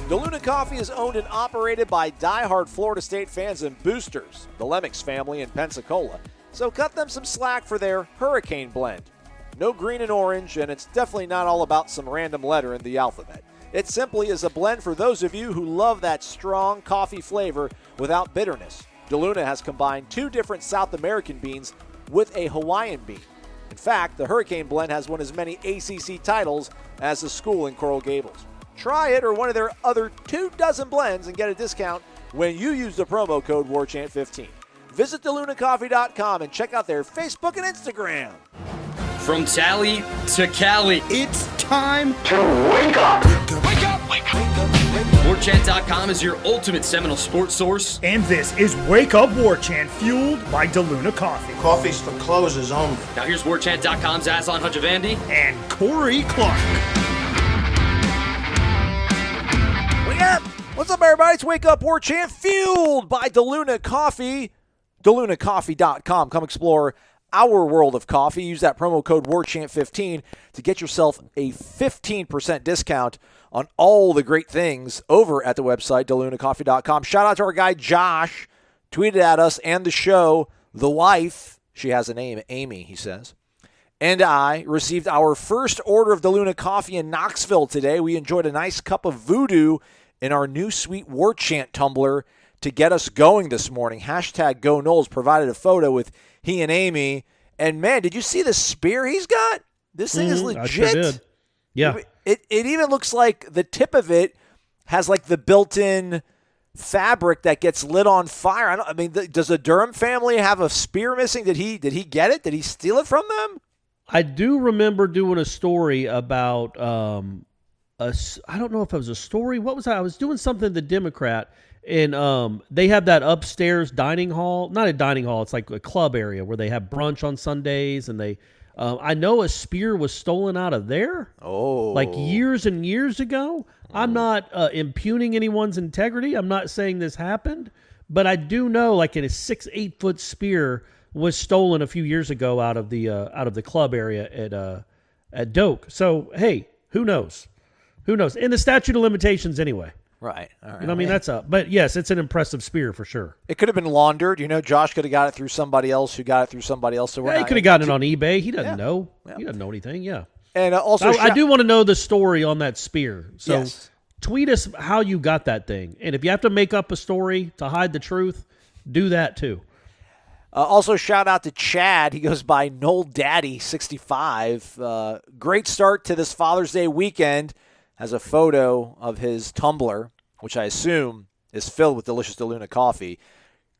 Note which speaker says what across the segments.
Speaker 1: DeLuna Coffee is owned and operated by diehard Florida State fans and boosters, the Lemmix family in Pensacola. So cut them some slack for their Hurricane blend. No green and orange, and it's definitely not all about some random letter in the alphabet. It simply is a blend for those of you who love that strong coffee flavor without bitterness. DeLuna has combined 2 different South American beans with a Hawaiian bean. In fact, the Hurricane blend has won as many ACC titles as the school in Coral Gables. Try it or one of their other 24 blends and get a discount when you use the promo code WARCHANT15. Visit DeLunaCoffee.com and check out their Facebook and Instagram.
Speaker 2: From Tally to Cali,
Speaker 3: it's time
Speaker 4: to wake up.
Speaker 2: Wake up! Wake up! WarChant.com is your ultimate Seminole sports source.
Speaker 5: And this is Wake Up Warchant, fueled by DeLuna Coffee.
Speaker 4: Coffee's for closers only.
Speaker 2: Now here's WarChant.com's Aslan
Speaker 5: and Corey Clark.
Speaker 1: What's up, everybody? It's Wake Up Warchant, fueled by DeLuna Coffee. DeLunaCoffee.com. Come explore our world of coffee. Use that promo code WARCHANT15 to get yourself a 15% discount on all the great things over at the website, DeLunaCoffee.com. Shout out to our guy Josh. Tweeted at us and the show. The wife, she has a name, Amy, he says, and I received our first order of DeLuna Coffee in Knoxville today. We enjoyed a nice cup of voodoo in our new sweet Warchant tumbler to get us going this morning. Hashtag Go Knowles provided a photo with he and Amy. And, man, did you see the spear he's got? This thing is legit. I
Speaker 6: sure did. Yeah.
Speaker 1: It even looks like the tip of it has, like, the built-in fabric that gets lit on fire. Does the Durham family have a spear missing? Did he get it? Did he steal it from them?
Speaker 6: I do remember doing a story about I don't know if it was a story. What was that? I was doing something the Democrat, and they have that upstairs dining hall. Not a dining hall. It's like a club area where they have brunch on Sundays, and they I know a spear was stolen out of there.
Speaker 1: Oh.
Speaker 6: Like years and years ago. I'm not impugning anyone's integrity. I'm not saying this happened, but I do know like a 6-8 foot spear was stolen a few years ago out of the club area at Doak. So hey, who knows? Who knows? In the statute of limitations anyway.
Speaker 1: Right. All right.
Speaker 6: You know, I mean, that's up. But yes, it's an impressive spear for sure.
Speaker 1: It could have been laundered. You know, Josh could have got it through somebody else who got it through somebody else. So
Speaker 6: he could have gotten it on eBay. He doesn't know. Yeah. He doesn't know anything. Yeah.
Speaker 1: And also,
Speaker 6: I do want to know the story on that spear. So
Speaker 1: yes.
Speaker 6: Tweet us how you got that thing. And if you have to make up a story to hide the truth, do that too.
Speaker 1: Also, shout out to Chad. He goes by Noel Daddy 65. Great start to this Father's Day weekend. Has a photo of his tumbler, which I assume is filled with delicious DeLuna coffee.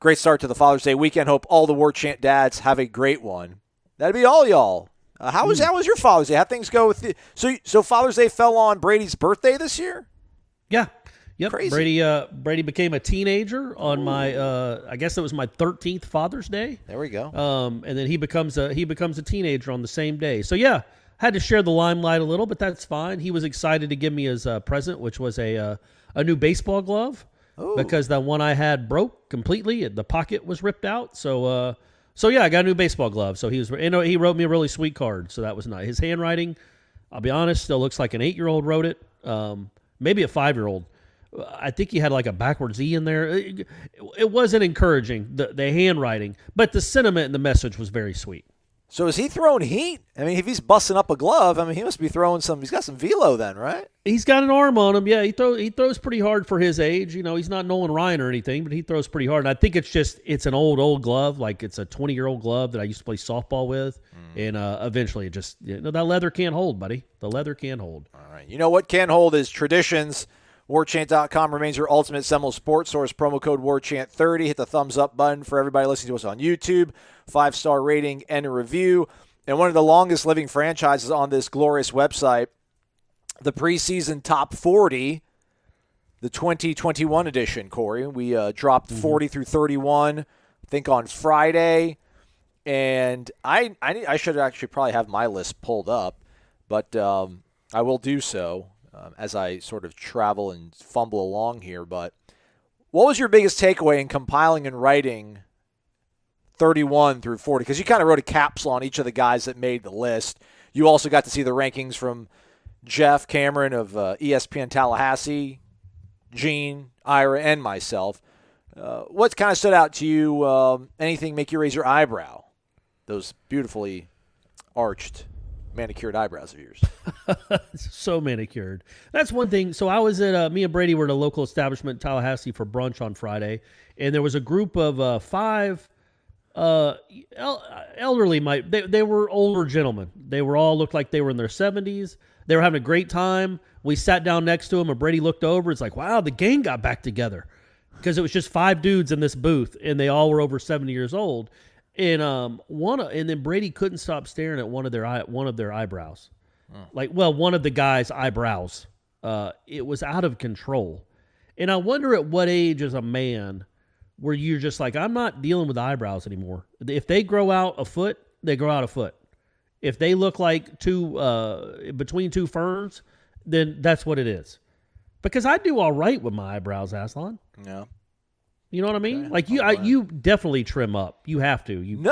Speaker 1: Great start to the Father's Day weekend. Hope all the Warchant dads have a great one. That'd be all y'all. How was your Father's Day? How'd things go with you? So Father's Day fell on Brady's birthday this year?
Speaker 6: Yeah. Yep.
Speaker 1: Crazy.
Speaker 6: Brady became a teenager on my I guess it was my 13th Father's Day.
Speaker 1: There we go.
Speaker 6: And then he becomes a teenager on the same day. So yeah, had to share the limelight a little, but that's fine. He was excited to give me his present, which was a new baseball glove.
Speaker 1: Ooh.
Speaker 6: Because the one I had broke completely. The pocket was ripped out. So yeah, I got a new baseball glove. So he wrote me a really sweet card. So that was nice. His handwriting, I'll be honest, still looks like an 8-year-old wrote it. Maybe a 5-year-old. I think he had like a backwards E in there. It wasn't encouraging, the handwriting, but the sentiment and the message was very sweet.
Speaker 1: So is he throwing heat? I mean, if he's busting up a glove, I mean, he must be throwing some. He's got some velo then, right?
Speaker 6: He's got an arm on him. Yeah, he throws pretty hard for his age. You know, he's not Nolan Ryan or anything, but he throws pretty hard. And I think it's an old glove, like it's a 20-year-old glove that I used to play softball with. And eventually, it just that leather can't hold, buddy. The leather can't hold.
Speaker 1: All right, you know what can hold is traditions. WarChant.com remains your ultimate Seminole sports source. Promo code WarChant30. Hit the thumbs up button for everybody listening to us on YouTube. 5-star rating and a review. And one of the longest living franchises on this glorious website, the preseason top 40, the 2021 edition, Corey. We dropped 40 through 31, I think, on Friday. And I should actually probably have my list pulled up, but I will do so as I sort of travel and fumble along here. But what was your biggest takeaway in compiling and writing 31 through 40? Because you kind of wrote a capsule on each of the guys that made the list. You also got to see the rankings from Jeff Cameron of ESPN Tallahassee. Gene, Ira, and myself. What kind of stood out to you? Anything make you raise your eyebrow? Those beautifully arched, manicured eyebrows of yours.
Speaker 6: So manicured. That's one thing. So I was at me and Brady were at a local establishment in Tallahassee for brunch on Friday, and there was a group of 5 elderly. They were older gentlemen. They were all looked like they were in their 70s. They were having a great time. We sat down next to them, and Brady looked over. It's like, wow, the gang got back together, because it was just 5 dudes in this booth, and they all were over 70 years old. And and then Brady couldn't stop staring at one of their eyebrows, one of the guy's eyebrows. It was out of control, and I wonder at what age as a man where you're just like, I'm not dealing with eyebrows anymore. If they grow out a foot, they grow out a foot. If they look like between 2 ferns, then that's what it is. Because I do all right with my eyebrows, Aslan.
Speaker 1: Yeah.
Speaker 6: You know what I mean?
Speaker 1: Okay.
Speaker 6: Like you definitely trim up. You have to. You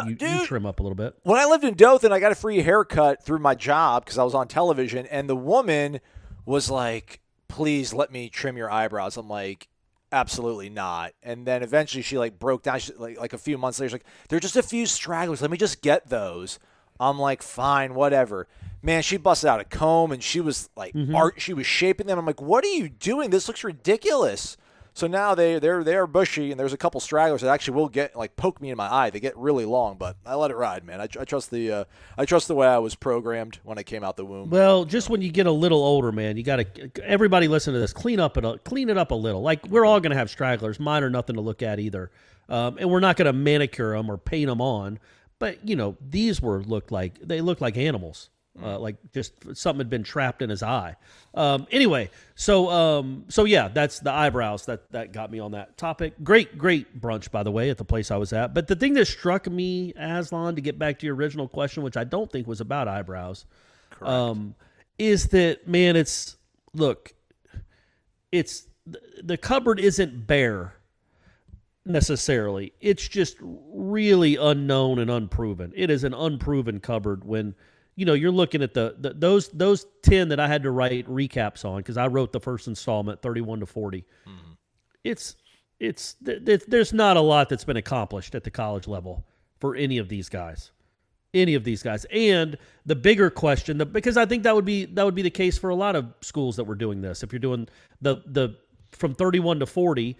Speaker 6: trim up a little bit.
Speaker 1: When I lived in Dothan, I got a free haircut through my job because I was on television, and the woman was like, please let me trim your eyebrows. I'm like, absolutely not. And then eventually she like broke down. She, like a few months later, she's like, there are just a few stragglers. Let me just get those. I'm like, fine, whatever. Man, she busted out a comb, and she was like, she was shaping them. I'm like, what are you doing? This looks ridiculous. So now they're bushy, and there's a couple stragglers that actually will poke me in my eye. They get really long, but I let it ride, man. I trust the way I was programmed when I came out the womb.
Speaker 6: Well, just when you get a little older, man, you got to everybody listen to this. Clean it up a little. Like, we're all gonna have stragglers. Mine are nothing to look at either, and we're not gonna manicure them or paint them on. But these looked like animals. Like just something had been trapped in his eye. Anyway, so yeah, that's the eyebrows that got me on that topic. Great brunch, by the way, at the place I was at. But the thing that struck me, Aslan, to get back to your original question, which I don't think was about eyebrows, is that, man, the cupboard isn't bare necessarily. It's just really unknown and unproven. It is an unproven cupboard when you're looking at those 10 that I had to write recaps on, because I wrote the first installment, 31 to 40. There's not a lot that's been accomplished at the college level for any of these guys. And the bigger question, because I think that would be the case for a lot of schools that were doing this. If you're doing the from 31 to 40,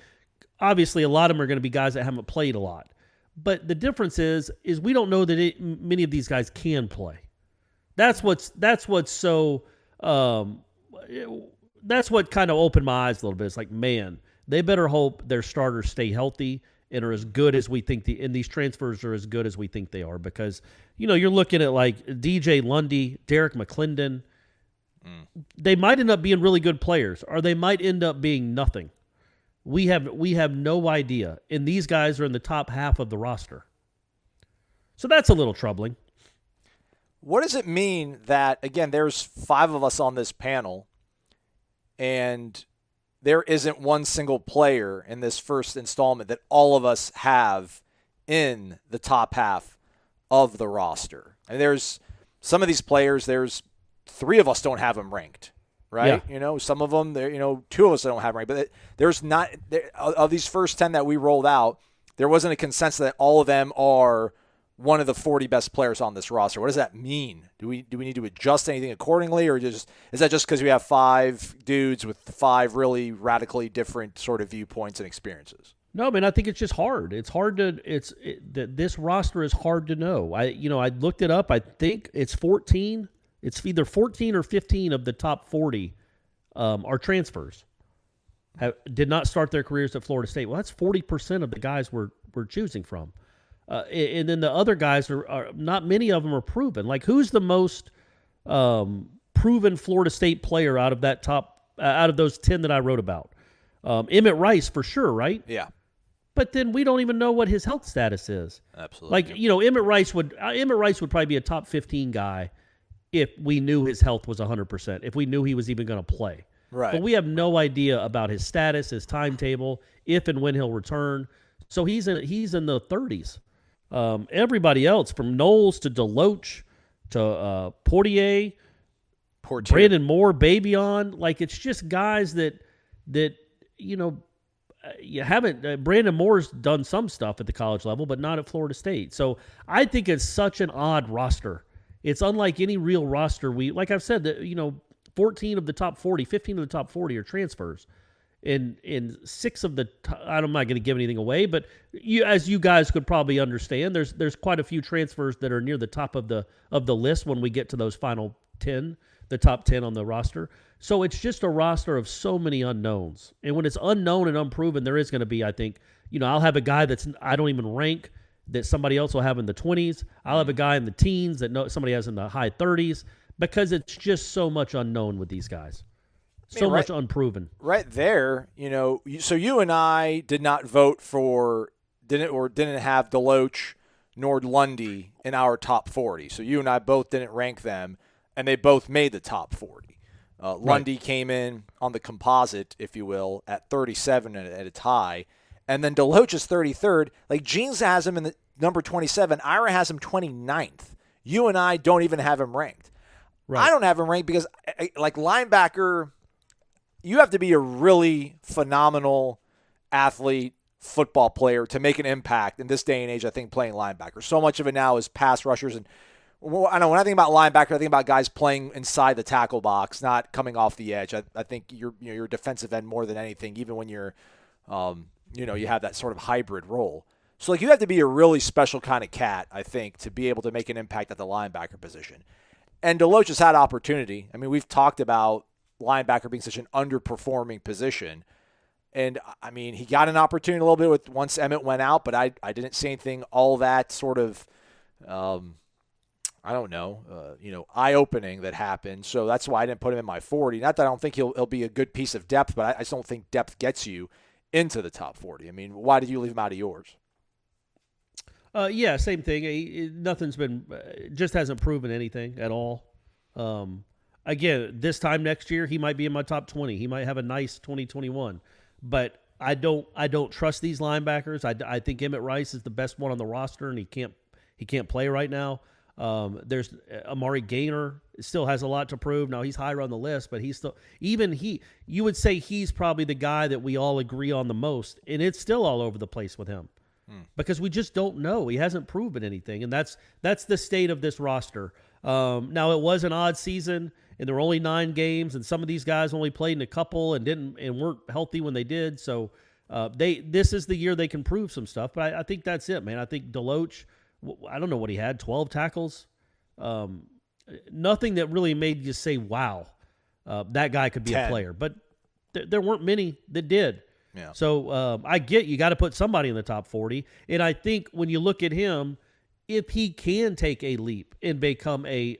Speaker 6: obviously a lot of them are going to be guys that haven't played a lot. But the difference is we don't know that many of these guys can play. That's what kind of opened my eyes a little bit. It's like, man, they better hope their starters stay healthy and are as good as we think and these transfers are as good as we think they are, because you're looking at like DJ Lundy, Derek McClendon. They might end up being really good players, or they might end up being nothing. We have no idea, and these guys are in the top half of the roster. So that's a little troubling.
Speaker 1: What does it mean that, again, there's 5 of us on this panel, and there isn't one single player in this first installment that all of us have in the top half of the roster? And there's some of these players, there's 3 of us don't have them ranked, right?
Speaker 6: Yeah.
Speaker 1: Some of them, 2 of us don't have ranked. But there's not – of these first 10 that we rolled out, there wasn't a consensus that all of them are – one of the 40 best players on this roster. What does that mean? Do we need to adjust anything accordingly, or is that just because we have 5 dudes with 5 really radically different sort of viewpoints and experiences?
Speaker 6: No, man, I think it's just hard. It's hard this roster is hard to know. I looked it up. I think it's 14. It's either 14 or 15 of the top 40 are transfers. Did not start their careers at Florida State. Well, that's 40% of the guys we're choosing from. And then the other guys are not many of them are proven. Like, who's the most proven Florida State player out of those 10 that I wrote about? Emmett Rice for sure, right?
Speaker 1: Yeah.
Speaker 6: But then we don't even know what his health status is.
Speaker 1: Absolutely.
Speaker 6: Like, Emmett Rice would probably be a top 15 guy if we knew his health was 100%, if we knew he was even going to play.
Speaker 1: Right.
Speaker 6: But we have no idea about his status, his timetable, if and when he'll return. So he's in the 30s. Everybody else, from Knowles to Deloach to Portier, Brandon Moore, Babyon, like, it's just guys that you haven't. Brandon Moore's done some stuff at the college level, but not at Florida State. So I think it's such an odd roster. It's unlike any real roster. Like I've said, that 14 of the top 40, 15 of the top 40 are transfers. In 6 of the, I'm not going to give anything away, but as you guys could probably understand, there's quite a few transfers that are near the top of the list when we get to those final 10, the top 10 on the roster. So it's just a roster of so many unknowns. And when it's unknown and unproven, there is going to be, I think, I'll have a guy that's I don't even rank that somebody else will have in the 20s. I'll have a guy in the teens that somebody has in the high 30s, because it's just so much unknown with these guys. So much unproven.
Speaker 1: Right there, so you and I did not vote for, didn't have Deloach nor Lundy in our top 40. So you and I both didn't rank them, and they both made the top 40. Lundy came in on the composite, if you will, at 37 at a tie. And then Deloach is 33rd. Like, Jeans has him in the number 27. Ira has him 29th. You and I don't even have him ranked. Right. I don't have him ranked because, like, linebacker, you have to be a really phenomenal athlete, football player to make an impact in this day and age, I think, playing linebacker. So much of it now is pass rushers. And I know when I think about linebacker, I think about guys playing inside the tackle box, not coming off the edge. I think you're a defensive end more than anything, even when you're, you have that sort of hybrid role. So, like, you have to be a really special kind of cat, I think, to be able to make an impact at the linebacker position. And Deloach has had opportunity. I mean, we've talked about linebacker being such an underperforming position. And, I mean, he got an opportunity a little bit once Emmett went out, but I didn't see anything all that sort of, eye-opening that happened. So that's why I didn't put him in my 40. Not that I don't think he'll be a good piece of depth, but I just don't think depth gets you into the top 40. I mean, why did you leave him out of yours?
Speaker 6: Yeah, same thing. Nothing's been, just hasn't proven anything at all. Again, this time next year, he might be in my top 20. He might have a nice 2021. But I don't trust these linebackers. I think Emmett Rice is the best one on the roster, and he can't play right now. There's Amari Gaynor still has a lot to prove. Now, he's higher on the list, but he's still, you would say he's probably the guy that we all agree on the most, and it's still all over the place with him. Because we just don't know. He hasn't proven anything, and that's the state of this roster. Now, it was an odd season, and there were only 9 games, and some of these guys only played in a couple and weren't healthy when they did. So this is the year they can prove some stuff. But I think that's it, man. I think Deloach, I don't know what he had, 12 tackles. Nothing that really made you say, wow, that guy could be
Speaker 1: 10.
Speaker 6: A player. But there weren't many that did.
Speaker 1: Yeah.
Speaker 6: So I get you got to put somebody in the top 40. And I think when you look at him, if he can take a leap and become a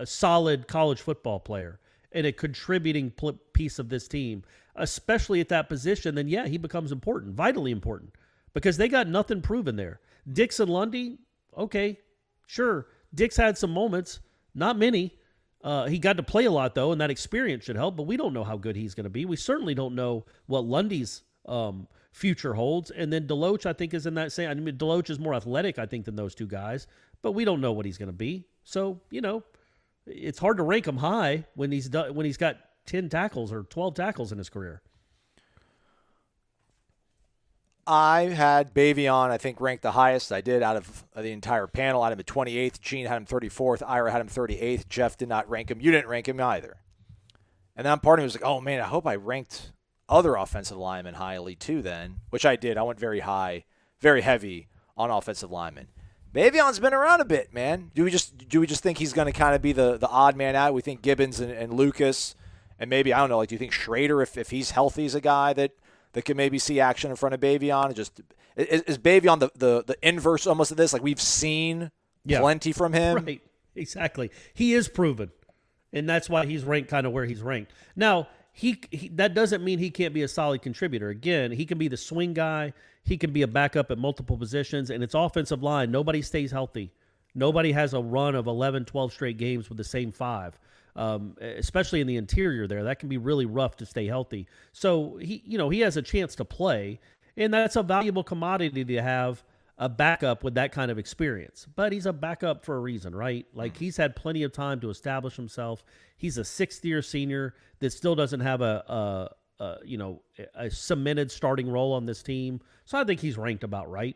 Speaker 6: solid college football player and a contributing piece of this team, especially at that position, then yeah, he becomes important, vitally important, because they got nothing proven there. Dix and Lundy, okay, sure. Dix had some moments, not many. He got to play a lot, though, and that experience should help, but we don't know how good he's going to be. We certainly don't know what Lundy's future holds. And then Deloach, I think, is in that same. I mean, Deloach is more athletic, I think, than those two guys, but we don't know what he's going to be. So, it's hard to rank him high when he's got 10 tackles or 12 tackles in his career.
Speaker 1: I had Bavion, I think, ranked the highest I did out of the entire panel. I had him at 28th. Gene had him 34th. Ira had him 38th. Jeff did not rank him. You didn't rank him either. And then part of me was like, oh, man, I hope I ranked other offensive linemen highly too then, which I did. I went very high, very heavy on offensive linemen. Bavion's been around a bit, man. Do we just think he's going to kind of be the odd man out? We think Gibbons and Lucas, and maybe, I don't know, like, do you think Schrader, if he's healthy, is a guy that can maybe see action in front of Bavion? Is Bavion the inverse almost of this? Like, we've seen plenty from him.
Speaker 6: Right, exactly. He is proven, and that's why he's ranked kind of where he's ranked. Now, he that doesn't mean he can't be a solid contributor. Again, he can be the swing guy. He can be a backup at multiple positions, and it's offensive line. Nobody stays healthy. Nobody has a run of 11, 12 straight games with the same 5. Especially in the interior there. That can be really rough to stay healthy. So he has a chance to play, and that's a valuable commodity to have a backup with that kind of experience. But he's a backup for a reason, right? Like, he's had plenty of time to establish himself. He's a sixth-year senior that still doesn't have a cemented starting role on this team. So I think he's ranked about right.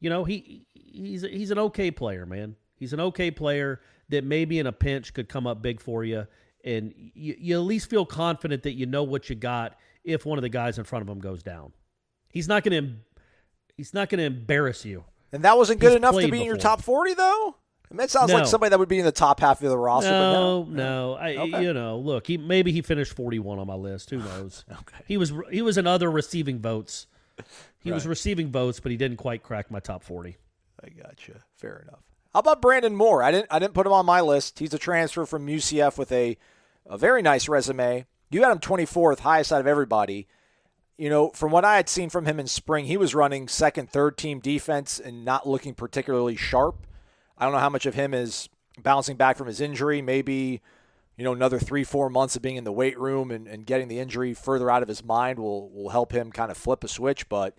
Speaker 6: He's an okay player, man. He's an okay player that maybe in a pinch could come up big for you, and you at least feel confident that you know what you got if one of the guys in front of him goes down. He's not going to embarrass you.
Speaker 1: And that wasn't good enough to be
Speaker 6: played
Speaker 1: in your
Speaker 6: before.
Speaker 1: top 40, though? I mean, it sounds
Speaker 6: No.
Speaker 1: like somebody that would be in the top half of the roster.
Speaker 6: No.
Speaker 1: Okay.
Speaker 6: Look, maybe he finished 41 on my list. Who knows?
Speaker 1: Okay.
Speaker 6: He was in other receiving votes. He was
Speaker 1: Right.
Speaker 6: receiving votes, but he didn't quite crack my top 40.
Speaker 1: I gotcha. Fair enough. How about Brandon Moore? I didn't put him on my list. He's a transfer from UCF with a very nice resume. You had him 24th, highest out of everybody. From what I had seen from him in spring, he was running second, third team defense and not looking particularly sharp. I don't know how much of him is bouncing back from his injury. Maybe, another 3-4 months of being in the weight room and getting the injury further out of his mind will help him kind of flip a switch. But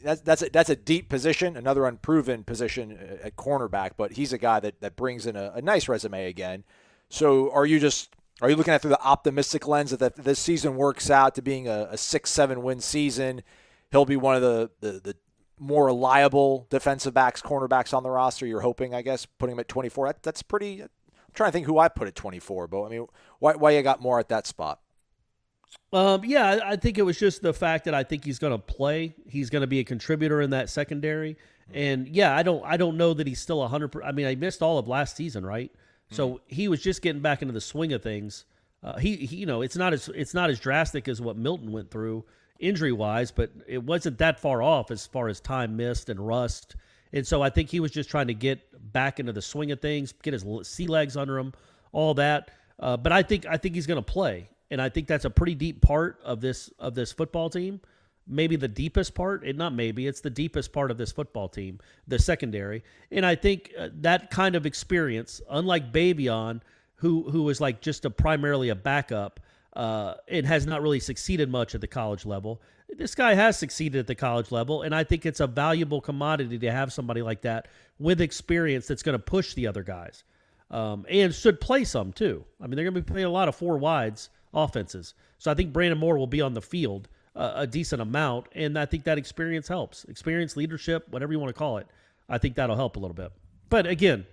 Speaker 1: that's a deep position, another unproven position at cornerback. But he's a guy that brings in a nice resume again. So are you looking at through the optimistic lens that this season works out to being a 6-7 win season? He'll be one of the more reliable defensive backs, cornerbacks on the roster. You're hoping, I guess, putting him at 24. That's pretty. I'm trying to think who I put at 24, but I mean, why you got more at that spot?
Speaker 6: I think it was just the fact that I think he's going to play. He's going to be a contributor in that secondary. And I don't know that he's still 100%. I mean, I missed all of last season, right? So he was just getting back into the swing of things. It's not as drastic as what Milton went through injury-wise, but it wasn't that far off as far as time missed and rust. And so I think he was just trying to get back into the swing of things, get his sea legs under him, all that. But I think he's going to play, and I think that's a pretty deep part of this football team. Maybe the deepest part, it's the deepest part of this football team, the secondary. And I think that kind of experience, unlike Babion, who was like just primarily a backup, and has not really succeeded much at the college level. This guy has succeeded at the college level, and I think it's a valuable commodity to have somebody like that with experience that's going to push the other guys, and should play some too. I mean, they're going to be playing a lot of four wides offenses. So I think Brandon Moore will be on the field a decent amount, and I think that experience helps. Experience, leadership, whatever you want to call it. I think that'll help a little bit. But again,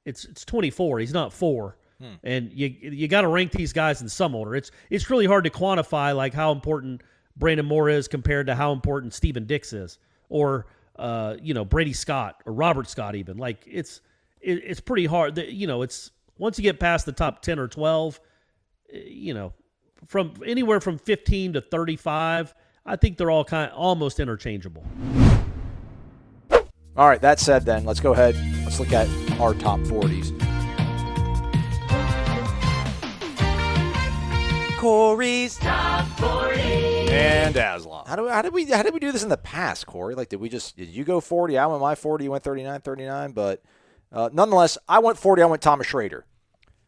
Speaker 6: it's 24. He's not 4. And you got to rank these guys in some order. It's really hard to quantify like how important Brandon Moore is compared to how important Steven Dix is, or Brady Scott or Robert Scott even. Like it's pretty hard. It's once you get past the top 10 or 12, from anywhere from 15 to 35, I think they're all almost interchangeable.
Speaker 1: All right, that said, then let's go ahead. Let's look at our top 40s. Corey's top 40 and Aslan. How did we do this in the past, Corey? Like, did you go 40? I went my 40. You went 39. But nonetheless, I went 40. I went Thomas Schrader.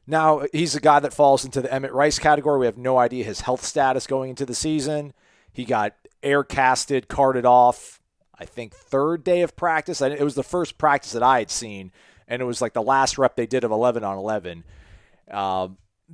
Speaker 1: Now he's a guy that falls into the Emmett Rice category. We have no idea his health status going into the season. He got air casted, carted off, I think, third day of practice. It was the first practice that I had seen, and it was like the last rep they did of 11 on 11.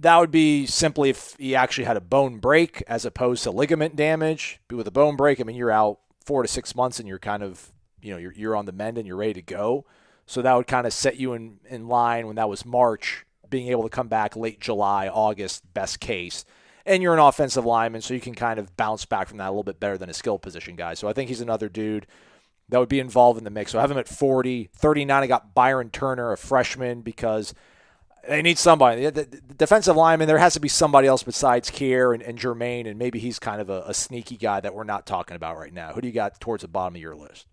Speaker 1: That would be simply if he actually had a bone break as opposed to ligament damage. But with a bone break, I mean, you're out 4 to 6 months, and you're kind of, you're on the mend and you're ready to go. So that would kind of set you in line when that was March, being able to come back late July, August, best case. And you're an offensive lineman, so you can kind of bounce back from that a little bit better than a skill position guy. So I think he's another dude that would be involved in the mix. So I have him at 40. 39, I got Byron Turner, a freshman, because they need somebody. The defensive lineman, there has to be somebody else besides Kier and Jermaine, and maybe he's kind of a sneaky guy that we're not talking about right now. Who do you got towards the bottom of your list?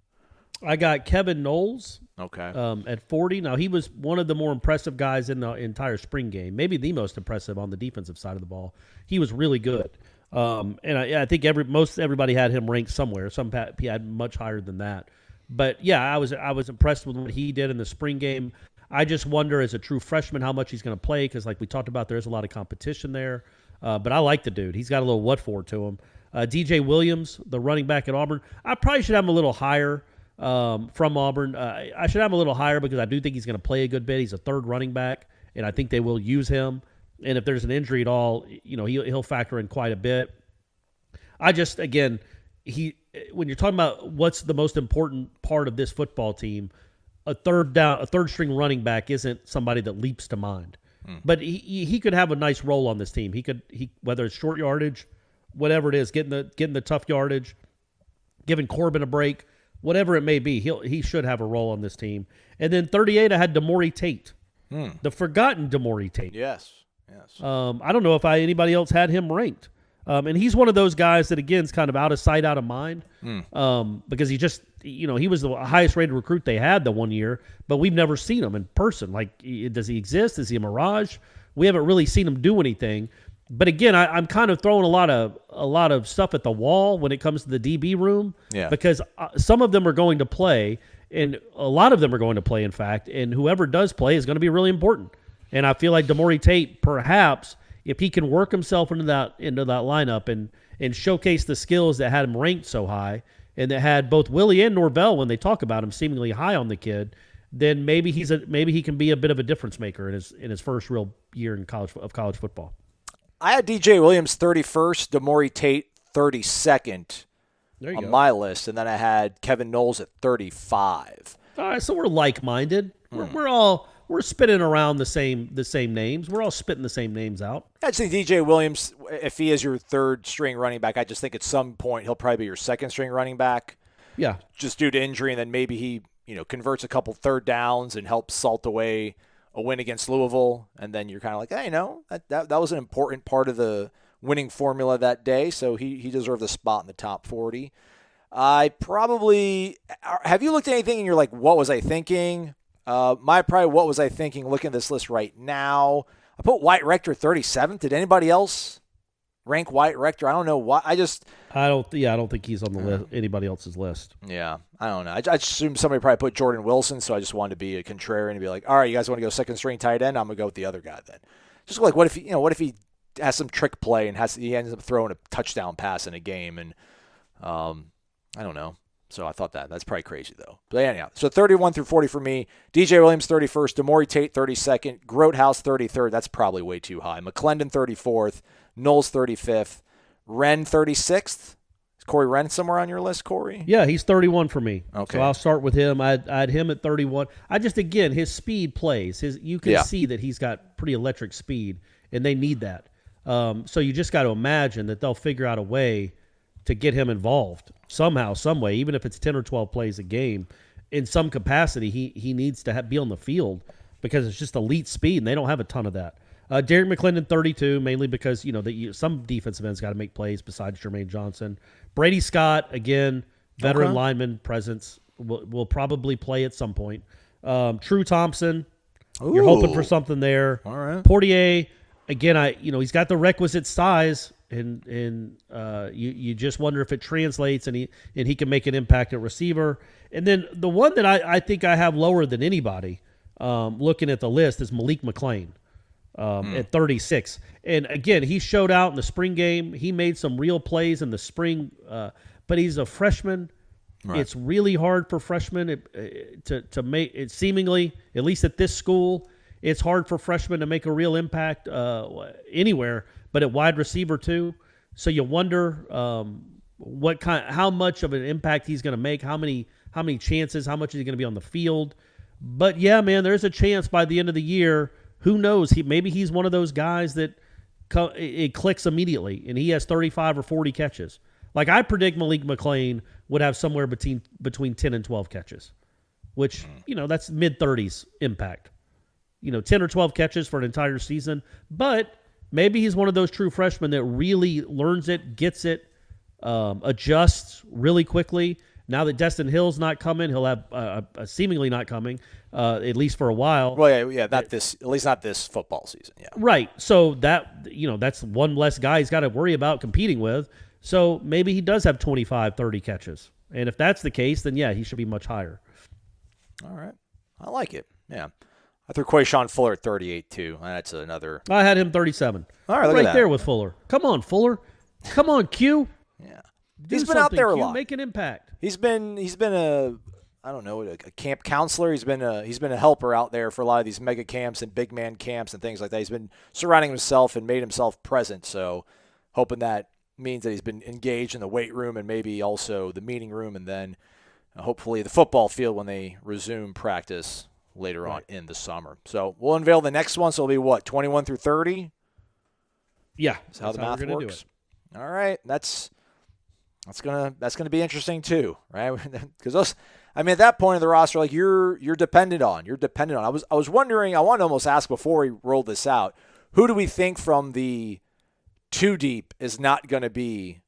Speaker 6: I got Kevin Knowles.
Speaker 1: Okay.
Speaker 6: At 40. Now, he was one of the more impressive guys in the entire spring game, maybe the most impressive on the defensive side of the ball. He was really good. And I think everybody had him ranked somewhere. Some he had much higher than that. But, yeah, I was impressed with what he did in the spring game. I just wonder, as a true freshman, how much he's going to play, because like we talked about, there's a lot of competition there. But I like the dude. He's got a little what for to him. DJ Williams, the running back at Auburn, I probably should have him a little higher. from Auburn. I should have him a little higher because I do think he's going to play a good bit. He's a third running back, and I think they will use him. And if there's an injury at all, he'll factor in quite a bit. I just, again, when you're talking about what's the most important part of this football team, a third string running back isn't somebody that leaps to mind. But he could have a nice role on this team. He whether it's short yardage, whatever it is, getting the tough yardage, giving Corbin a break, whatever it may be, he should have a role on this team. And then 38, I had Demore Tate, the forgotten Demore Tate.
Speaker 1: Yes.
Speaker 6: I don't know if anybody else had him ranked. And he's one of those guys that, again, is kind of out of sight, out of mind, because he just, he was the highest rated recruit they had the one year, but we've never seen him in person. Like, does he exist? Is he a mirage? We haven't really seen him do anything. But again, I'm kind of throwing a lot of stuff at the wall when it comes to the DB room, because some of them are going to play, and a lot of them are going to play, in fact, and whoever does play is going to be really important. And I feel like Demore Tate, perhaps, if he can work himself into that lineup and showcase the skills that had him ranked so high, and that had both Willie and Norvell, when they talk about him, seemingly high on the kid, then maybe he can be a bit of a difference maker in his first real year in college football.
Speaker 1: I had DJ Williams 31st, Demore Tate 32nd on my list, and then I had Kevin Knowles at 35.
Speaker 6: All right, so we're like-minded. We're spitting around the same names. We're all spitting the same names out.
Speaker 1: I just think DJ Williams, if he is your third string running back, I just think at some point he'll probably be your second string running back.
Speaker 6: Yeah.
Speaker 1: Just due to injury, and then maybe he, converts a couple third downs and helps salt away a win against Louisville, and then you're kind of like, hey, that was an important part of the winning formula that day, so he deserved a spot in the top 40. Have you looked at anything and you're like, what was I thinking? What was I thinking looking at this list right now? I put Wyatt Rector 37th. Did anybody else rank Wyatt Rector? I don't know why. I don't
Speaker 6: think he's on the list, anybody else's list.
Speaker 1: Yeah, I don't know. I assumed somebody probably put Jordan Wilson, so I just wanted to be a contrarian and be like, all right, you guys want to go second string tight end? I'm gonna go with the other guy then. Just like, what if he has some trick play and he ends up throwing a touchdown pass in a game, and I don't know. So I thought that's probably crazy, though. But anyhow, so 31 through 40 for me. DJ Williams, 31st. Demore Tate, 32nd. Grotehouse, 33rd. That's probably way too high. McClendon, 34th. Knowles, 35th. Wren, 36th. Is Corey Wren somewhere on your list, Corey?
Speaker 6: Yeah, he's 31 for me.
Speaker 1: Okay.
Speaker 6: So I'll start with him. I had him at 31. Again, his speed plays. You can see that he's got pretty electric speed, and they need that. So you just got to imagine that they'll figure out a way to get him involved somehow, some way, even if it's 10 or 12 plays a game. In some capacity, he needs to be on the field because it's just elite speed, and they don't have a ton of that. Derek McClendon, 32, mainly because some defensive ends got to make plays besides Jermaine Johnson. Brady Scott, again, veteran lineman presence, will probably play at some point. True Thompson, you're hoping for something there.
Speaker 1: All right.
Speaker 6: Portier, again, he's got the requisite size. And you just wonder if it translates and he can make an impact at receiver. And then the one that I think I have lower than anybody looking at the list is Malik McClain at 36. And again, he showed out in the spring game. He made some real plays in the spring, but he's a freshman. Right. It's really hard for freshmen to make it. Seemingly, at least at this school, it's hard for freshmen to make a real impact anywhere, but at wide receiver too. So you wonder how much of an impact he's going to make, how many chances, how much is he going to be on the field. But yeah, man, there's a chance by the end of the year. Who knows? Maybe he's one of those guys that it clicks immediately, and he has 35 or 40 catches. Like I predict Malik McClain would have somewhere between 10 and 12 catches, which that's mid-30s impact. 10 or 12 catches for an entire season. But maybe he's one of those true freshmen that really learns it, gets it, adjusts really quickly. Now that Destin Hill's not coming, he'll have seemingly not coming, at least for a while.
Speaker 1: Well, yeah, at least not this football season. Yeah,
Speaker 6: right. So that's one less guy he's got to worry about competing with. So maybe he does have 25, 30 catches, and if that's the case, then yeah, he should be much higher.
Speaker 1: All right, I like it. Yeah. I threw Quayshawn Fuller at 38, too. That's another.
Speaker 6: I had him 37.
Speaker 1: All right, look
Speaker 6: right
Speaker 1: at that.
Speaker 6: There with Fuller. Come on, Fuller. Come on, Q.
Speaker 1: Yeah.
Speaker 6: He's
Speaker 1: been out there a
Speaker 6: Q.
Speaker 1: lot.
Speaker 6: Make an impact.
Speaker 1: He's been a I don't know, a camp counselor. He's been a helper out there for a lot of these mega camps and big man camps and things like that. He's been surrounding himself and made himself present. So hoping that means that he's been engaged in the weight room and maybe also the meeting room, and then hopefully the football field when they resume practice later on in the summer. So we'll unveil the next one. So it'll be what, 21 through 30?
Speaker 6: Yeah,
Speaker 1: that's how the math works. All right, that's gonna be interesting too, right? Because at that point of the roster, like you're dependent on. I was wondering. I wanted to almost ask before we rolled this out, who do we think from the 2 deep is not going to be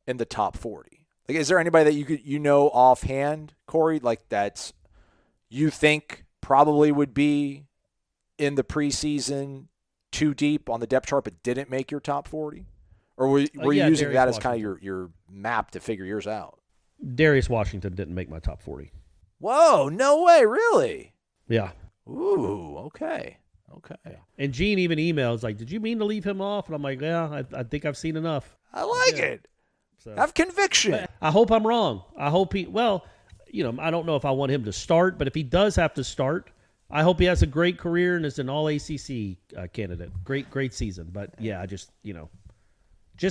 Speaker 1: in the top 40? Like, is there anybody that you know offhand, Corey, like that's you think probably would be in the preseason 2 deep on the depth chart but didn't make your top 40? Or were you using that as kind of your map to figure yours out?
Speaker 6: Darius Washington didn't make my top 40.
Speaker 1: Whoa, no way, really?
Speaker 6: Yeah.
Speaker 1: Ooh, okay.
Speaker 6: Yeah. And Gene even emails like, did you mean to leave him off? And I'm like, yeah, I think I've seen enough.
Speaker 1: I like it. So, have conviction.
Speaker 6: But I hope I'm wrong. I hope I don't know if I want him to start, but if he does have to start, I hope he has a great career and is an all-ACC candidate. Great season. But, yeah, just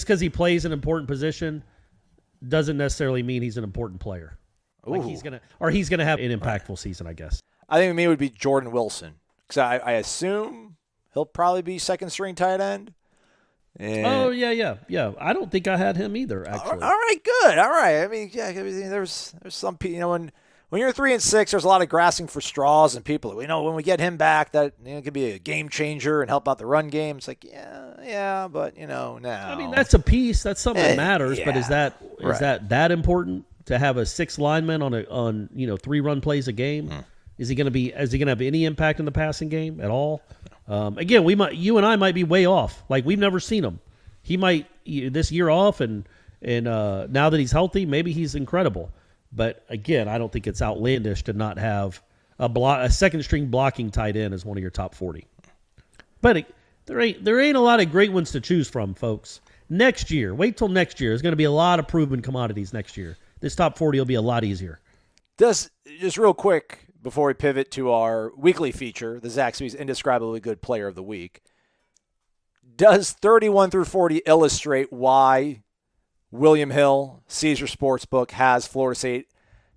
Speaker 6: because he plays an important position doesn't necessarily mean he's an important player. Like he's gonna have an impactful season, I guess.
Speaker 1: I think me would be Jordan Wilson, because I assume he'll probably be second string tight end. And
Speaker 6: oh yeah. I don't think I had him either. Actually.
Speaker 1: All right, good. All right. I mean, yeah. There's some people. When you're 3-6, there's a lot of grasping for straws and people. When we get him back, that could be a game changer and help out the run game. It's like yeah, but now. I
Speaker 6: mean, that's a piece. That's something that matters. Yeah. But is that important to have a 6 lineman on 3 run plays a game? Is he going to have any impact in the passing game at all? Again, you and I might be way off. Like, we've never seen him. He might this year off, and now that he's healthy, maybe he's incredible. But again, I don't think it's outlandish to not have a second string blocking tight end as one of your top 40. But there ain't a lot of great ones to choose from, folks. Next year, wait till next year. There's going to be a lot of proven commodities next year. This top 40 will be a lot easier.
Speaker 1: Just real quick before we pivot to our weekly feature, the Zaxby's Indescribably Good Player of the Week, does 31 through 40 illustrate why William Hill, Caesar Sportsbook, has Florida State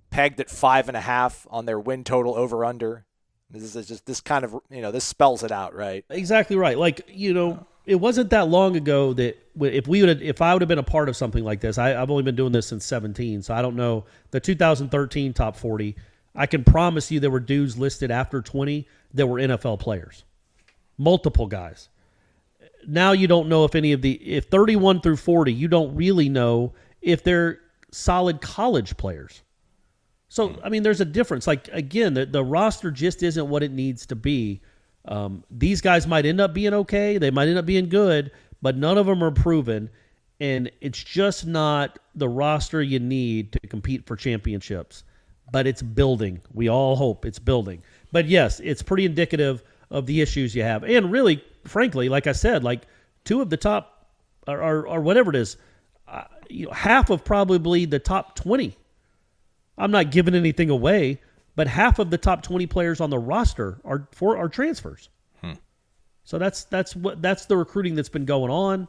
Speaker 1: pegged at 5.5 on their win total over/under? This is just this kind of this spells it out, right?
Speaker 6: Exactly right. Like it wasn't that long ago that if I would have been a part of something like this, I've only been doing this since 2017, so I don't know the 2013 top 40. I can promise you there were dudes listed after 20 that were NFL players, multiple guys. Now you don't know if 31 through 40, you don't really know if they're solid college players. So, I mean, there's a difference. Like, again, the roster just isn't what it needs to be. These guys might end up being okay. They might end up being good, but none of them are proven. And it's just not the roster you need to compete for championships. But it's building. We all hope it's building. But, yes, it's pretty indicative of the issues you have. And really, frankly, like I said, like 2 of the top or whatever it is, half of probably the top 20. I'm not giving anything away, but half of the top 20 players on the roster are transfers. So that's the recruiting that's been going on.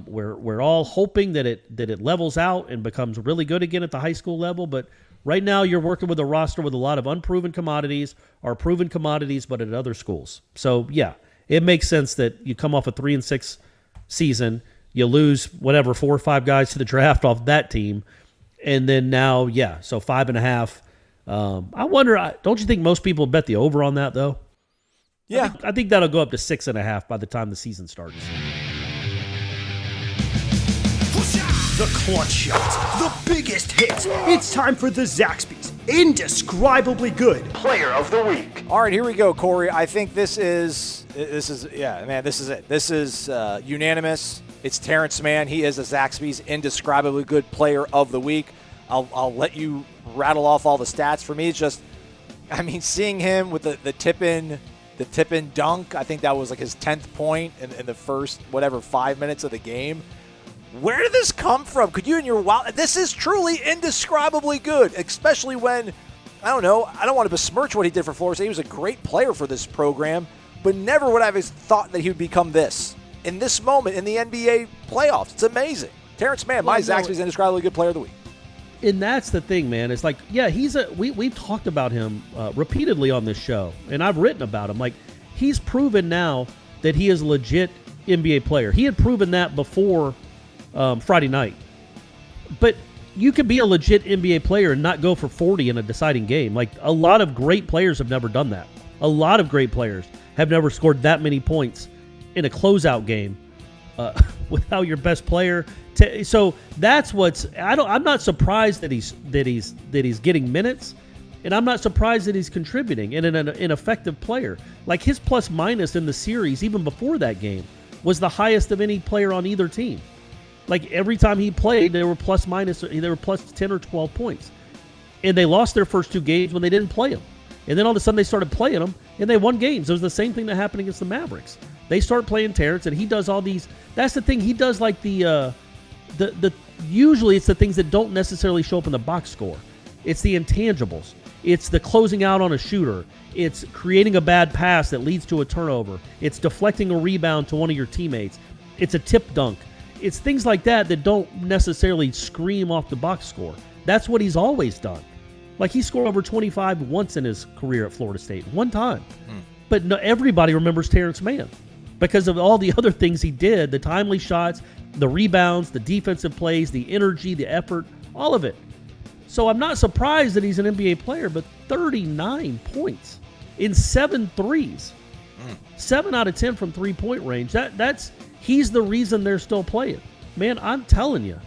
Speaker 6: We're all hoping that it levels out and becomes really good again at the high school level, but right now you're working with a roster with a lot of unproven commodities or proven commodities, but at other schools. So yeah, it makes sense that you come off a 3-6 season, you lose 4 or 5 guys to the draft off that team. And then now, so 5.5. I wonder, don't you think most people bet the over on that, though?
Speaker 1: Yeah.
Speaker 6: I think that'll go up to 6.5 by the time the season starts.
Speaker 5: The clutch shot, the biggest hits. It's time for the Zaxby's Indescribably Good
Speaker 4: Player of the Week.
Speaker 1: All right, here we go, Corey. I think this is it. This is unanimous. It's Terance Mann. He is the Zaxby's Indescribably Good Player of the Week. I'll let you rattle off all the stats. For me, it's just, seeing him with the tip-in dunk, I think that was like his 10th point in the first, 5 minutes of the game. Where did this come from? Could you and your this is truly indescribably good, especially when I don't know. I don't want to besmirch what he did for Florida State. He was a great player for this program, but never would I have thought that he would become this. In this moment in the NBA playoffs, it's amazing. Terance Mann, my Zaxby's indescribably good player of the week.
Speaker 6: And that's the thing, man. It's like, yeah, we've talked about him repeatedly on this show, and I've written about him. Like, he's proven now that he is a legit NBA player. He had proven that before Friday night. But you could be a legit NBA player and not go for 40 in a deciding game. Like, a lot of great players have never done that. A lot of great players have never scored that many points in a closeout game without your best player. So that's what's. I'm not surprised that he's getting minutes, and I'm not surprised that he's contributing and an effective player. Like, his plus minus in the series, even before that game, was the highest of any player on either team. Like, every time he played, they were plus 10 or 12 points. And they lost their first two games when they didn't play him. And then all of a sudden they started playing him, and they won games. It was the same thing that happened against the Mavericks. They start playing Terance, and he does all these. That's the thing. He does like the usually it's the things that don't necessarily show up in the box score. It's the intangibles. It's the closing out on a shooter. It's creating a bad pass that leads to a turnover. It's deflecting a rebound to one of your teammates. It's a tip dunk. It's things like that that don't necessarily scream off the box score. That's what he's always done. Like, he scored over 25 once in his career at Florida State. One time. But no, everybody remembers Terance Mann because of all the other things he did, the timely shots, the rebounds, the defensive plays, the energy, the effort, all of it. So I'm not surprised that he's an NBA player, but 39 points in 7 threes. 7 out of 10 from three-point range. He's the reason they're still playing. Man, I'm telling you,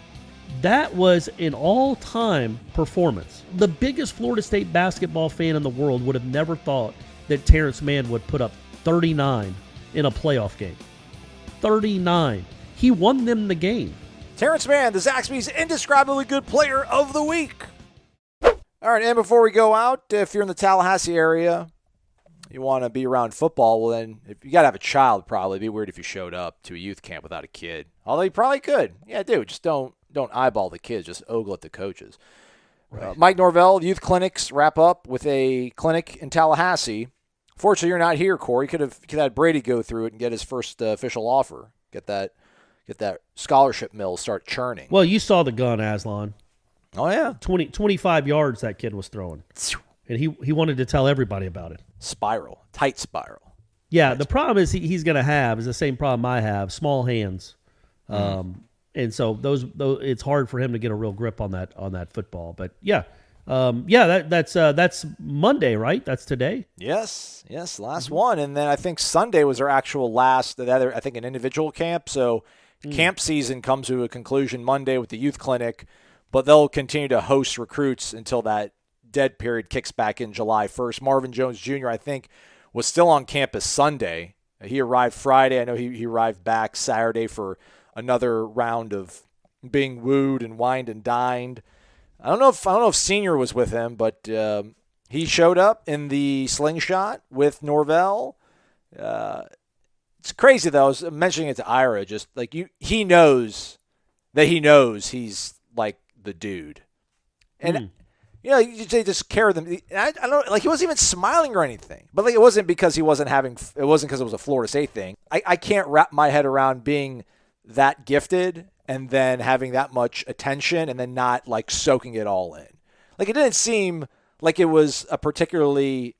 Speaker 6: that was an all-time performance. The biggest Florida State basketball fan in the world would have never thought that Terance Mann would put up 39 in a playoff game. 39. He won them the game.
Speaker 1: Terance Mann, the Zaxby's indescribably good player of the week. All right, and before we go out, if you're in the Tallahassee area, you want to be around football, well then, if you got to have a child, probably. It'd be weird if you showed up to a youth camp without a kid. Although you probably could. Yeah, dude, just don't eyeball the kids. Just ogle at the coaches. Right. Mike Norvell, youth clinics wrap up with a clinic in Tallahassee. Fortunately, you're not here, Corey. You could have had Brady go through it and get his first official offer. Get that scholarship mill start churning.
Speaker 6: Well, you saw the gun, Aslan.
Speaker 1: Oh, yeah.
Speaker 6: 25 yards that kid was throwing. And he wanted to tell everybody about it.
Speaker 1: Tight spiral.
Speaker 6: Yeah, the problem is he's going to have is the same problem I have, small hands. And so it's hard for him to get a real grip on that football. But yeah. That's Monday, right? That's today.
Speaker 1: Yes, last one, and then I think Sunday was their actual last. I think an individual camp. So camp season comes to a conclusion Monday with the youth clinic, but they'll continue to host recruits until that dead period kicks back in July 1st. Marvin Jones Jr. I think was still on campus Sunday. He arrived Friday. I know he arrived back Saturday for another round of being wooed and wined and dined. I don't know if Senior was with him, but he showed up in the slingshot with Norvell. It's crazy though. I was mentioning it to Ira. Just like he knows he's like the dude, and they just carry them. I don't like he wasn't even smiling or anything, but like it wasn't because it wasn't because it was a Florida State thing. I can't wrap my head around being that gifted and then having that much attention and then not like soaking it all in. Like it didn't seem like it was a particularly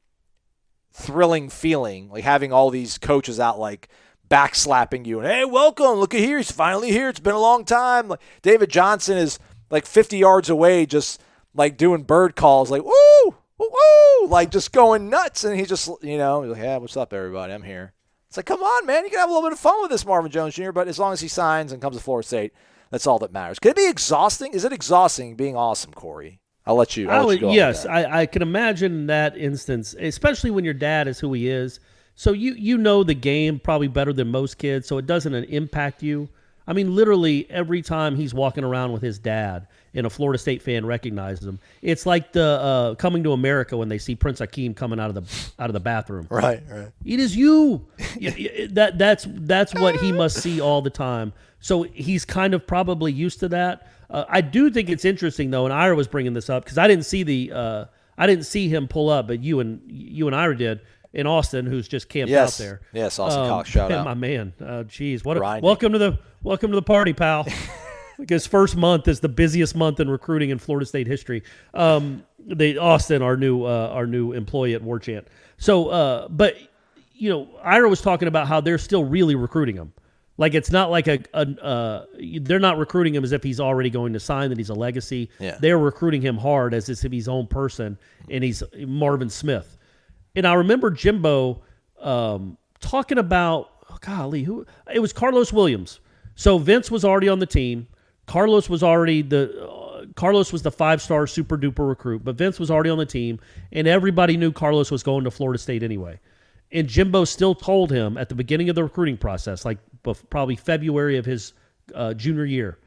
Speaker 1: thrilling feeling, like having all these coaches out like backslapping you and, hey, welcome, look at here, he's finally here, it's been a long time. Like David Johnson is like 50 yards away just like doing bird calls like, woo, woo, woo, like just going nuts. And he's just, he's like, yeah, what's up, everybody? I'm here. It's like, come on, man. You can have a little bit of fun with this Marvin Jones Jr., but as long as he signs and comes to Florida State, that's all that matters. Could it be exhausting? Is it exhausting being awesome, Corey? I'll let you go.
Speaker 6: Yes, I can imagine that instance, especially when your dad is who he is. So you know the game probably better than most kids, so it doesn't impact you. I mean, literally every time he's walking around with his dad and a Florida State fan recognizes him, it's like the Coming to America when they see Prince Hakeem coming out of the bathroom.
Speaker 1: Right.
Speaker 6: It is you. That's what he must see all the time. So he's kind of probably used to that. I do think it's interesting though, and Ira was bringing this up because I didn't see the I didn't see him pull up, but you and Ira did in Austin, who's just camped out there.
Speaker 1: Yes, Austin Cox, shout out.
Speaker 6: My man. Geez, welcome to the party, pal. Like his first month is the busiest month in recruiting in Florida State history. Austin, our new employee at Warchant. So, but Ira was talking about how they're still really recruiting him. Like it's not like they're not recruiting him as if he's already going to sign, that he's a legacy.
Speaker 1: Yeah.
Speaker 6: They're recruiting him hard as if he's his own person, and he's Marvin Smith. And I remember Jimbo talking about, it was Carlos Williams. So Vince was already on the team. Carlos was already the 5-star super duper recruit, but Vince was already on the team, and everybody knew Carlos was going to Florida State anyway. And Jimbo still told him at the beginning of the recruiting process, like probably February of his junior year,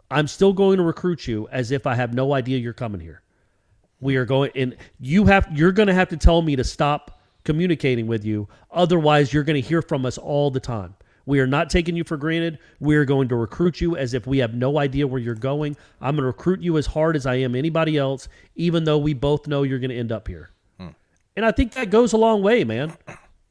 Speaker 6: I'm still going to recruit you as if I have no idea you're coming here. We are going, and you're going to have to tell me to stop communicating with you. Otherwise, you're going to hear from us all the time. We are not taking you for granted. We are going to recruit you as if we have no idea where you're going. I'm going to recruit you as hard as I am anybody else, even though we both know you're going to end up here. And I think that goes a long way, man.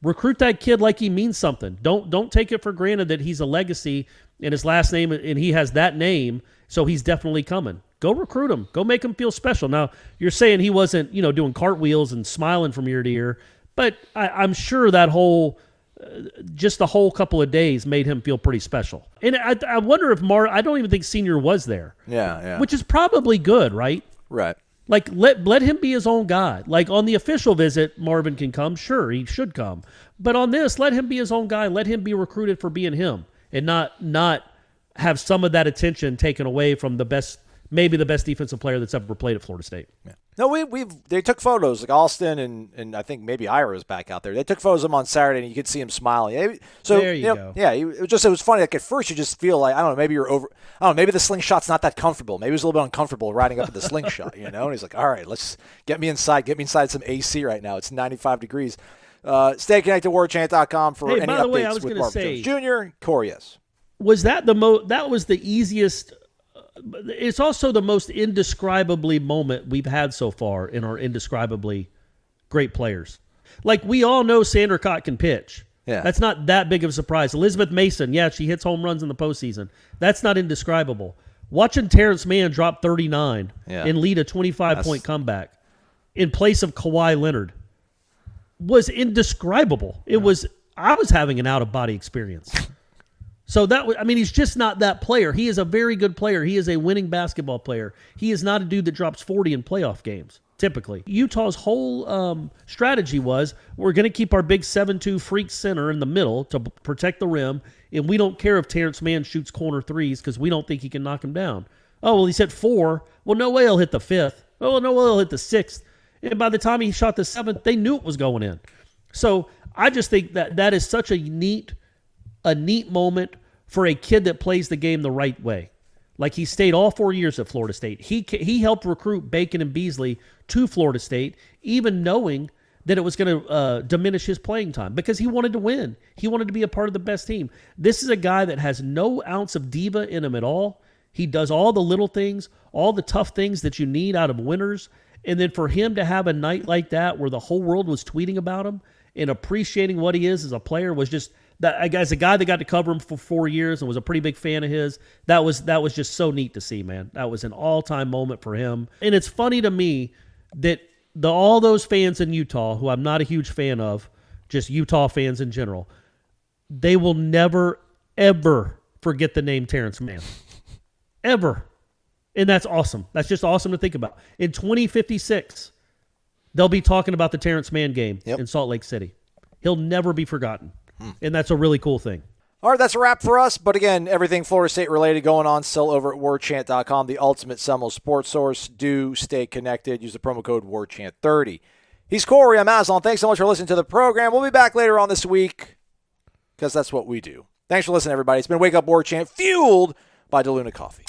Speaker 6: Recruit that kid like he means something. Don't take it for granted that he's a legacy and his last name, and he has that name, so he's definitely coming. Go recruit him. Go make him feel special. Now, you're saying he wasn't, doing cartwheels and smiling from ear to ear, but I'm sure that just the whole couple of days made him feel pretty special. And I wonder if I don't even think Senior was there.
Speaker 1: Yeah.
Speaker 6: Which is probably good, right?
Speaker 1: Right.
Speaker 6: Like, let him be his own guy. Like, on the official visit, Marvin can come. Sure, he should come. But on this, let him be his own guy. Let him be recruited for being him and not have some of that attention taken away from maybe the best defensive player that's ever played at Florida State.
Speaker 1: Yeah. No, they took photos, like Austin and I think maybe Ira was back out there. They took photos of him on Saturday, and you could see him smiling. So
Speaker 6: there you go.
Speaker 1: Yeah, it was funny. Like at first, you just feel like, I don't know, maybe you're over. I don't know, maybe the slingshot's not that comfortable. Maybe he was a little bit uncomfortable riding up in the slingshot, And he's like, all right, let's get me inside some AC right now. It's 95 degrees. Stay connected to warchant.com for any
Speaker 6: by the way, I
Speaker 1: updates
Speaker 6: was
Speaker 1: with
Speaker 6: gonna
Speaker 1: Marvin
Speaker 6: say,
Speaker 1: Jones Jr. Corey, yes.
Speaker 6: Was that that was the easiest? It's also the most indescribably moment we've had so far in our indescribably great players. Like, we all know Sandra Cott can pitch.
Speaker 1: Yeah.
Speaker 6: That's not that big of a surprise. Elizabeth Mason, she hits home runs in the postseason. That's not indescribable. Watching Terance Mann drop 39 and lead a 25-point comeback in place of Kawhi Leonard was indescribable. I was having an out-of-body experience. So he's just not that player. He is a very good player. He is a winning basketball player. He is not a dude that drops 40 in playoff games, typically. Utah's whole strategy was, we're going to keep our big 7'2" freak center in the middle to protect the rim, and we don't care if Terance Mann shoots corner threes because we don't think he can knock him down. Oh, well, he's hit 4. Well, no way he'll hit the 5th. Oh, no way he'll hit the 6th. And by the time he shot the 7th, they knew it was going in. So I just think that is such a neat moment for a kid that plays the game the right way. Like, he stayed all 4 years at Florida State. He helped recruit Bacon and Beasley to Florida State, even knowing that it was going to diminish his playing time because he wanted to win. He wanted to be a part of the best team. This is a guy that has no ounce of diva in him at all. He does all the little things, all the tough things that you need out of winners. And then for him to have a night like that where the whole world was tweeting about him and appreciating what he is as a player was just – that as a guy that got to cover him for 4 years and was a pretty big fan of his, that was just so neat to see, man. That was an all-time moment for him. And it's funny to me that all those fans in Utah, who I'm not a huge fan of, just Utah fans in general, they will never, ever forget the name Terance Mann. Ever. And that's awesome. That's just awesome to think about. In 2056, they'll be talking about the Terance Mann game in Salt Lake City. He'll never be forgotten. And that's a really cool thing.
Speaker 1: All right, that's a wrap for us. But again, everything Florida State related going on still over at warchant.com, the ultimate Seminole sports source. Do stay connected. Use the promo code WARCHANT30. He's Corey. I'm Aslan. Thanks so much for listening to the program. We'll be back later on this week because that's what we do. Thanks for listening, everybody. It's been Wake Up Warchant, fueled by DeLuna Coffee.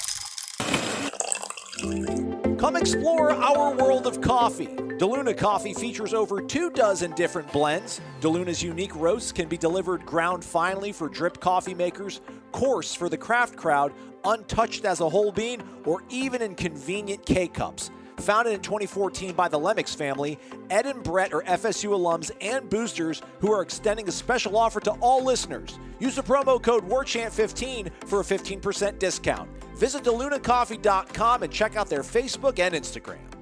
Speaker 1: Come explore our world of coffee. DeLuna Coffee features over 24 different blends. DeLuna's unique roasts can be delivered ground finely for drip coffee makers, coarse for the craft crowd, untouched as a whole bean, or even in convenient K-cups. Founded in 2014 by the Lemmix family, Ed and Brett are FSU alums and boosters who are extending a special offer to all listeners. Use the promo code WARCHANT15 for a 15% discount. Visit DeLunaCoffee.com and check out their Facebook and Instagram.